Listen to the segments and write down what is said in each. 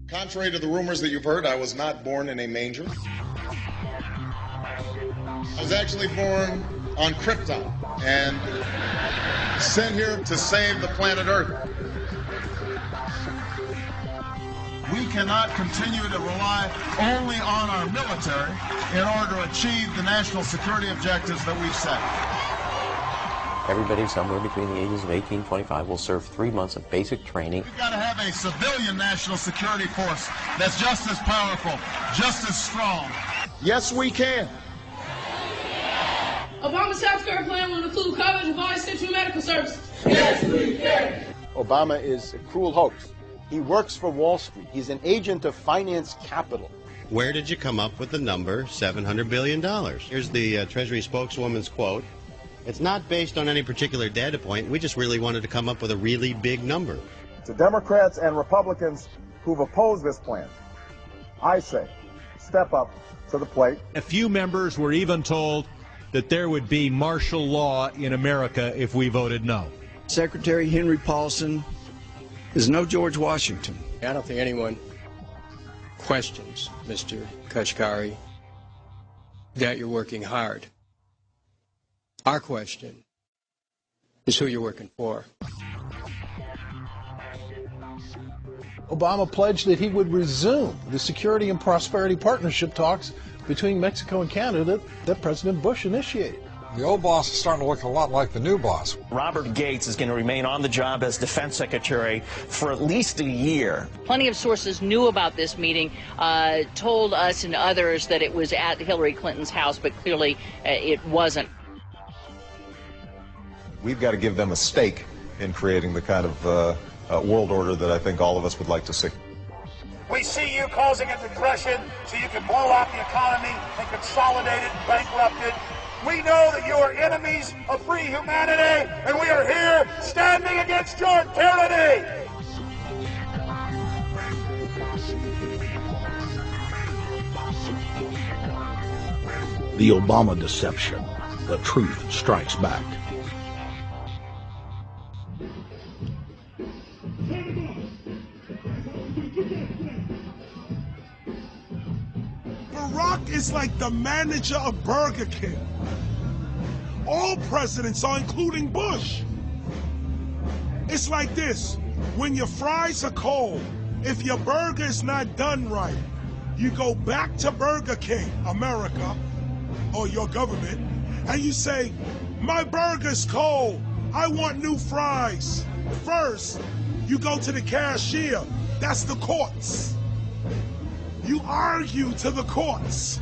Contrary to the rumors that you've heard, I was not born in a manger. I was actually born on Krypton and sent here to save the planet Earth. We cannot continue to rely only on our military in order to achieve the national security objectives that we've set. Everybody somewhere between the ages of 18 and 25 will serve 3 months of basic training. We've got to have a civilian national security force that's just as powerful, just as strong. Yes, we can. Obama's healthcare plan will include coverage of all essential medical services. Yes, we can. Obama is a cruel hoax. He works for Wall Street. He's an agent of finance capital. Where did you come up with the number $700 billion? Here's the Treasury spokeswoman's quote. It's not based on any particular data point. We just really wanted to come up with a really big number. To Democrats and Republicans who've opposed this plan, I say, step up to the plate. A few members were even told that there would be martial law in America if we voted no. Secretary Henry Paulson is no George Washington. I don't think anyone questions, Mr. Kashkari, that you're working hard. Our question is who you're working for. Obama pledged that he would resume the Security and Prosperity Partnership talks between Mexico and Canada that President Bush initiated. The old boss is starting to look a lot like the new boss. Robert Gates is going to remain on the job as defense secretary for at least a year. Plenty of sources knew about this meeting, told us and others that it was at Hillary Clinton's house, but clearly it wasn't. We've got to give them a stake in creating the kind of world order that I think all of us would like to see. We see you causing a depression so you can blow out the economy and consolidate it and bankrupt it. We know that you are enemies of free humanity, and we are here standing against your tyranny. The Obama deception. The truth strikes back. Barack is like the manager of Burger King. All presidents are, including Bush. It's like this. When your fries are cold, if your burger is not done right, you go back to Burger King, America, or your government, and you say, my burger's cold. I want new fries. First, you go to the cashier. That's the courts. You argue to the courts.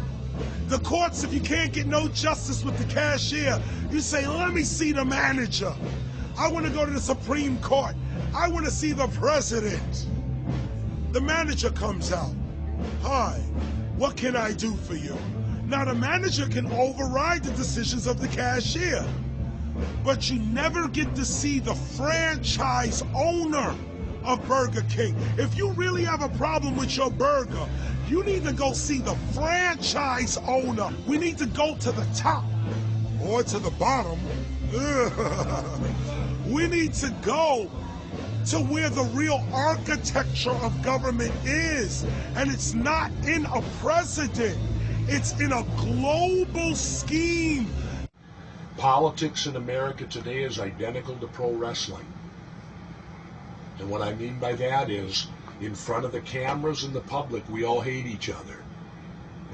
The courts, if you can't get no justice with the cashier, you say, let me see the manager. I want to go to the Supreme Court. I want to see the president. The manager comes out. Hi, what can I do for you? Now, the manager can override the decisions of the cashier, but you never get to see the franchise owner of Burger King. If you really have a problem with your burger, you need to go see the franchise owner. We need to go to the top or to the bottom. We need to go to where the real architecture of government is. And it's not in a president. It's in a global scheme. Politics in America today is identical to pro wrestling. And what I mean by that is, in front of the cameras and the public, we all hate each other.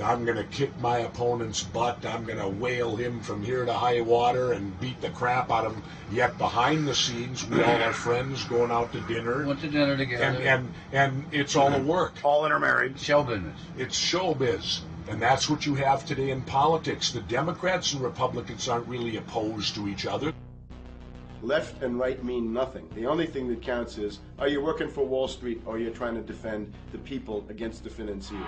I'm going to kick my opponent's butt. I'm going to whale him from here to high water and beat the crap out of him. Yet behind the scenes, we all are friends going out to dinner. Went to dinner together. And it's all a work. All intermarried. Show business. It's showbiz. And that's what you have today in politics. The Democrats and Republicans aren't really opposed to each other. Left and right mean nothing. The only thing that counts is, are you working for Wall Street or you're trying to defend the people against the financiers?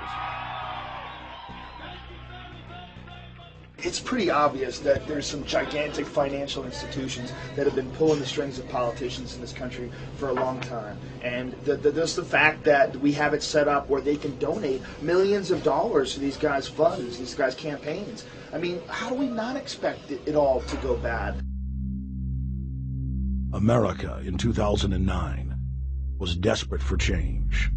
It's pretty obvious that there's some gigantic financial institutions that have been pulling the strings of politicians in this country for a long time. And just the fact that we have it set up where they can donate millions of dollars to these guys' funds, these guys' campaigns. I mean, how do we not expect it all to go bad? America in 2009 was desperate for change.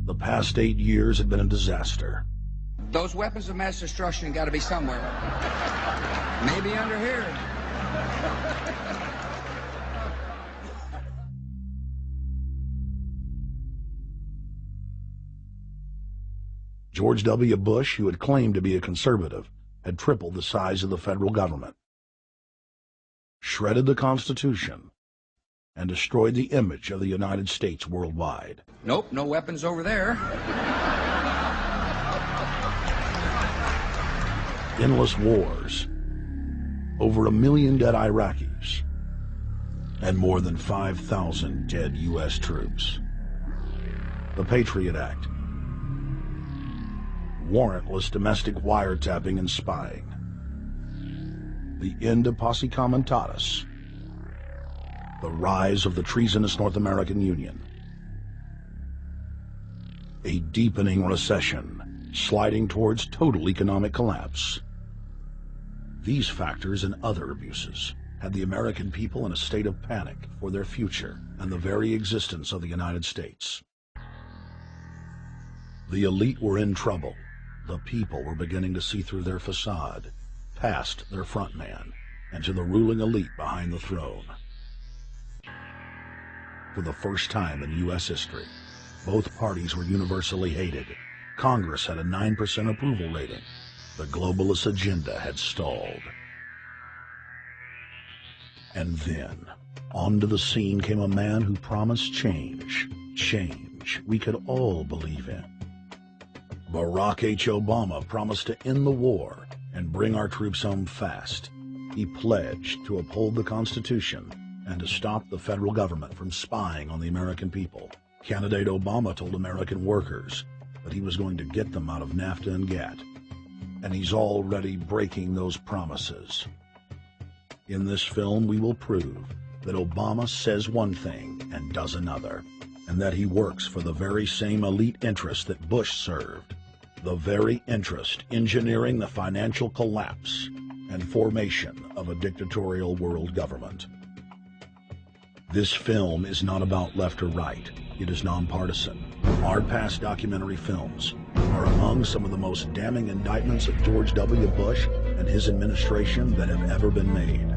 The past 8 years had been a disaster. Those weapons of mass destruction got to be somewhere. Maybe under here. George W. Bush, who had claimed to be a conservative, had tripled the size of the federal government, shredded the Constitution, and destroyed the image of the United States worldwide. Nope, no weapons over there. Endless wars, over 1 million dead Iraqis, and more than 5,000 dead U.S. troops. The Patriot Act, warrantless domestic wiretapping and spying, the end of Posse Comitatus, the rise of the treasonous North American Union, a deepening recession sliding towards total economic collapse. These factors and other abuses had the American people in a state of panic for their future and the very existence of the United States. The elite were in trouble. The people were beginning to see through their facade, past their front man, and to the ruling elite behind the throne. For the first time in U.S. history, both parties were universally hated. Congress had a 9% approval rating. The globalist agenda had stalled. And then, onto the scene came a man who promised change. Change we could all believe in. Barack H. Obama promised to end the war and bring our troops home fast. He pledged to uphold the Constitution and to stop the federal government from spying on the American people. Candidate Obama told American workers that he was going to get them out of NAFTA and GATT, and he's already breaking those promises. In this film, we will prove that Obama says one thing and does another, and that he works for the very same elite interest that Bush served, the very interest engineering the financial collapse and formation of a dictatorial world government. This film is not about left or right. It is nonpartisan. Our past documentary films are among some of the most damning indictments of George W. Bush and his administration that have ever been made.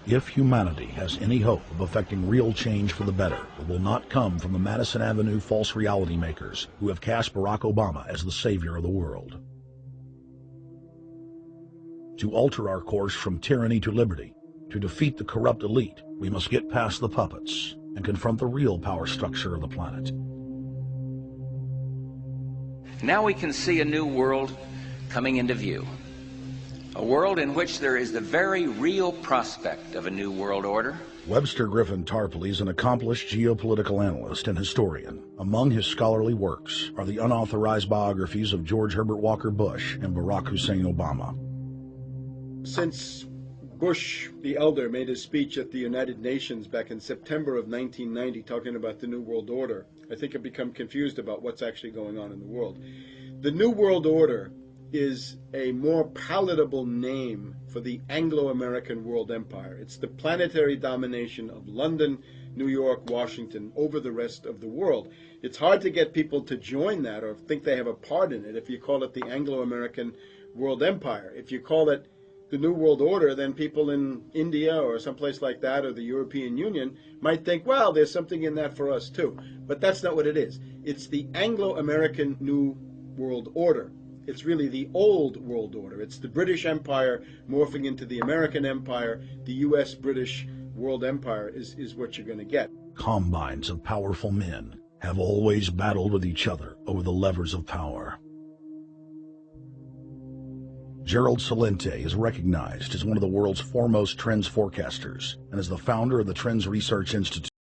If humanity has any hope of effecting real change for the better, it will not come from the Madison Avenue false reality makers who have cast Barack Obama as the savior of the world. To alter our course from tyranny to liberty, to defeat the corrupt elite, we must get past the puppets and confront the real power structure of the planet. Now we can see a new world coming into view. A world in which there is the very real prospect of a new world order. Webster Griffin Tarpley is an accomplished geopolitical analyst and historian. Among his scholarly works are the unauthorized biographies of George Herbert Walker Bush and Barack Hussein Obama. Since Bush the Elder made his speech at the United Nations back in September of 1990 talking about the New World Order, I think I've become confused about what's actually going on in the world. The New World Order is a more palatable name for the Anglo-American world empire. It's the planetary domination of London, New York, Washington over the rest of the world. It's hard to get people to join that or think they have a part in it if you call it the Anglo-American world empire. If you call it the New World Order, then people in India or someplace like that or the European Union might think, well, there's something in that for us too. But that's not what it is. It's the Anglo-American New World Order. It's really the old world order. It's the British Empire morphing into the American Empire. The U.S.-British world empire is what you're going to get. Combines of powerful men have always battled with each other over the levers of power. Gerald Celente is recognized as one of the world's foremost trends forecasters and is the founder of the Trends Research Institute.